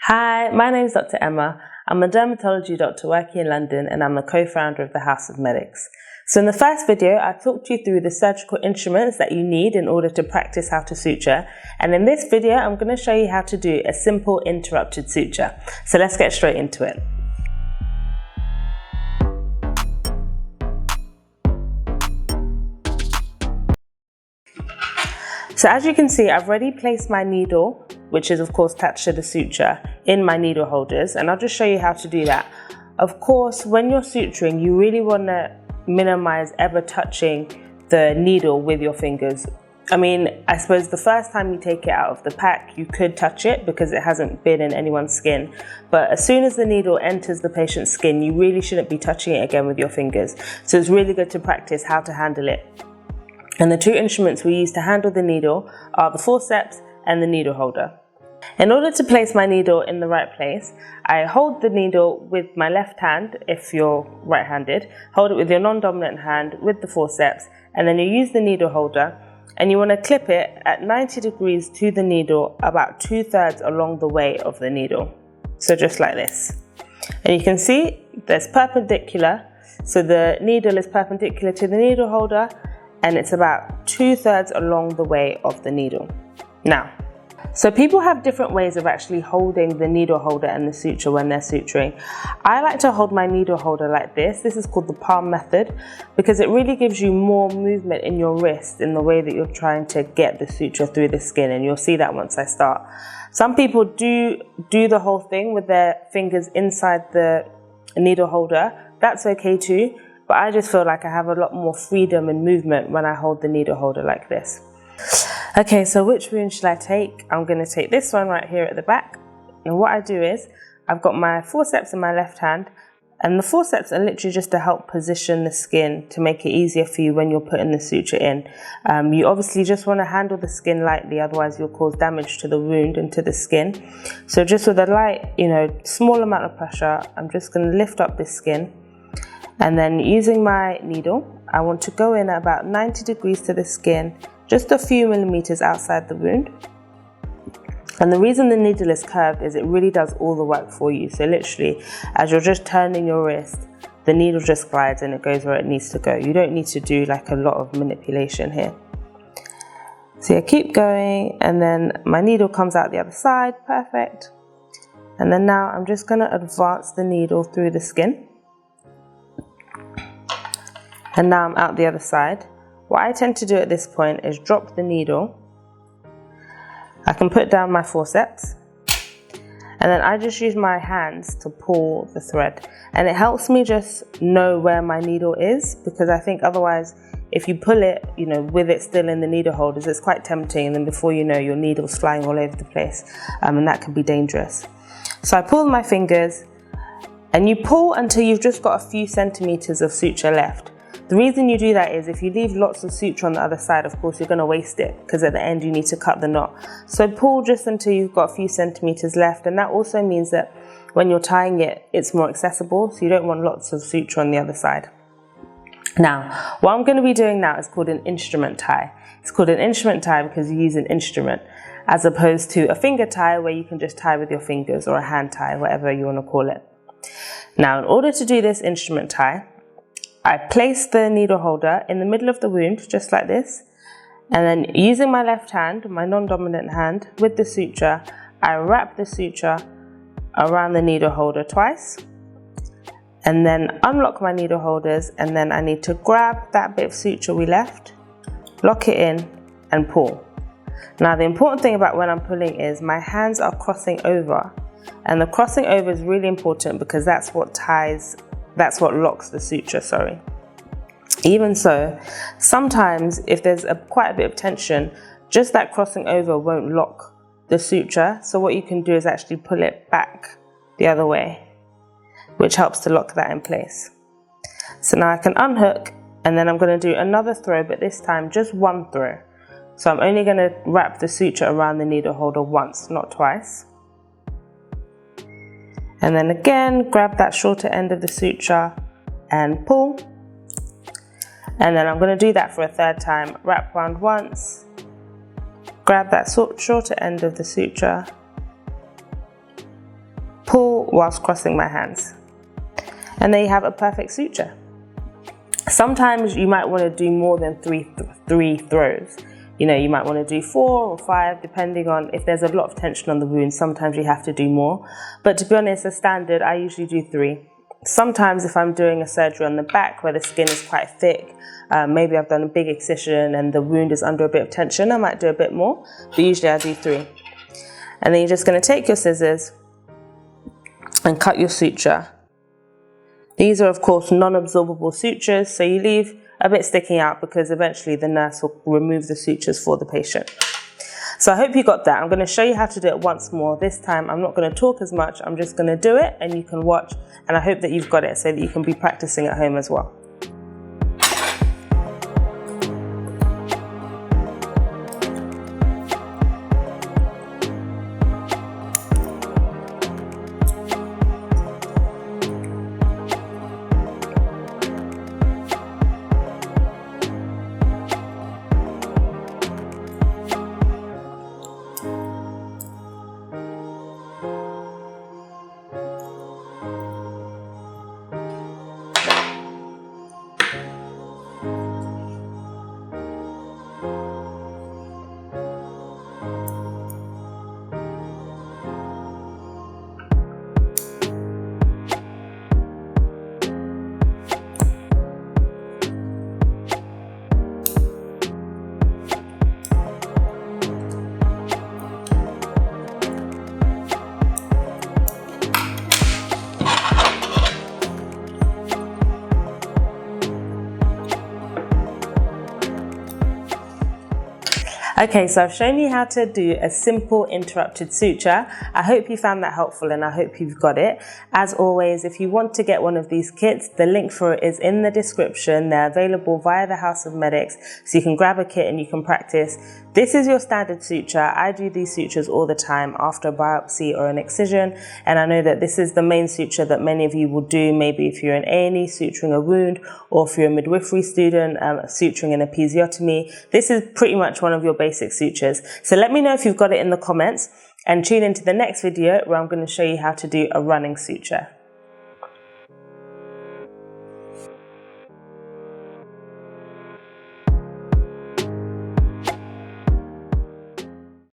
Hi, my name is Dr. Emma. I'm a dermatology doctor working in London and I'm the co-founder of the House of Medics. So in the first video, I talked you through the surgical instruments that you need in order to practice how to suture. And in this video, I'm going to show you how to do a simple interrupted suture. So let's get straight into it. So as you can see, I've already placed my needle, which is of course attached to the suture, in my needle holders, and I'll just show you how to do that. Of course, when you're suturing, you really want to minimize ever touching the needle with your fingers. I mean, I suppose the first time you take it out of the pack, you could touch it because it hasn't been in anyone's skin. But as soon as the needle enters the patient's skin, you really shouldn't be touching it again with your fingers. So it's really good to practice how to handle it. And the two instruments we use to handle the needle are the forceps and the needle holder. In order to place my needle in the right place, I hold the needle with my left hand, if you're right-handed, hold it with your non-dominant hand with the forceps, and then you use the needle holder, and you want to clip it at 90 degrees to the needle, about 2/3 along the way of the needle. So just like this. And you can see there's perpendicular, so the needle is perpendicular to the needle holder, and it's about 2/3 along the way of the needle. Now, so people have different ways of actually holding the needle holder and the suture when they're suturing. I like to hold my needle holder like this. This is called the palm method because it really gives you more movement in your wrist in the way that you're trying to get the suture through the skin, and you'll see that once I start. Some people do the whole thing with their fingers inside the needle holder. That's okay too. But I just feel like I have a lot more freedom and movement when I hold the needle holder like this. Okay, so which wound should I take? I'm going to take this one right here at the back. And what I do is, I've got my forceps in my left hand, and the forceps are literally just to help position the skin to make it easier for you when you're putting the suture in. You obviously just want to handle the skin lightly, otherwise you'll cause damage to the wound and to the skin. So just with a light, small amount of pressure, I'm just going to lift up this skin. And then using my needle, I want to go in at about 90 degrees to the skin, just a few millimeters outside the wound. And the reason the needle is curved is it really does all the work for you. So literally, as you're just turning your wrist, the needle just glides and it goes where it needs to go. You don't need to do like a lot of manipulation here. So yeah, keep going, and then my needle comes out the other side, perfect. And then now I'm just gonna advance the needle through the skin. And now I'm out the other side. What I tend to do at this point is drop the needle. I can put down my forceps, and then I just use my hands to pull the thread. And it helps me just know where my needle is, because I think otherwise, if you pull it, with it still in the needle holders, it's quite tempting, and then before you know, your needle's flying all over the place, and that can be dangerous. So I pull my fingers, and you pull until you've just got a few centimeters of suture left. The reason you do that is if you leave lots of suture on the other side, of course, you're going to waste it because at the end you need to cut the knot. So pull just until you've got a few centimeters left, and that also means that when you're tying it, it's more accessible, so you don't want lots of suture on the other side. Now, what I'm going to be doing now is called an instrument tie. It's called an instrument tie because you use an instrument, as opposed to a finger tie where you can just tie with your fingers, or a hand tie, whatever you want to call it. Now, in order to do this instrument tie, I place the needle holder in the middle of the wound, just like this, and then using my left hand, my non-dominant hand, with the suture, I wrap the suture around the needle holder twice, and then unlock my needle holders, and then I need to grab that bit of suture we left, lock it in, and pull. Now, the important thing about when I'm pulling is my hands are crossing over, and the crossing over is really important because that's what locks the suture, sorry. Even so, sometimes if there's quite a bit of tension, just that crossing over won't lock the suture. So what you can do is actually pull it back the other way, which helps to lock that in place. So now I can unhook, and then I'm going to do another throw, but this time just one throw. So I'm only going to wrap the suture around the needle holder once, not twice. And then again, grab that shorter end of the suture and pull. And then I'm going to do that for a third time. Wrap around once, grab that shorter end of the suture pull whilst crossing my hands. And there you have a perfect suture. Sometimes you might want to do more than three throws. You know, you might want to do 4 or 5, depending on if there's a lot of tension on the wound. Sometimes you have to do more. But to be honest, as standard, I usually do 3. Sometimes if I'm doing a surgery on the back where the skin is quite thick, maybe I've done a big excision and the wound is under a bit of tension, I might do a bit more. But usually I do 3. And then you're just going to take your scissors and cut your suture. These are of course non-absorbable sutures, so you leave a bit sticking out because eventually the nurse will remove the sutures for the patient. So I hope you got that. I'm going to show you how to do it once more. This time I'm not going to talk as much, I'm just going to do it and you can watch, and I hope that you've got it so that you can be practicing at home as well. Okay, so I've shown you how to do a simple interrupted suture. I hope you found that helpful and I hope you've got it. As always, if you want to get one of these kits, the link for it is in the description. They're available via the House of Medics, so you can grab a kit and you can practice. This is your standard suture. I do these sutures all the time after a biopsy or an excision, and I know that this is the main suture that many of you will do, maybe if you're an A&E suturing a wound, or if you're a midwifery student suturing an episiotomy. This is pretty much one of your basic sutures. So let me know if you've got it in the comments, and tune into the next video where I'm going to show you how to do a running suture.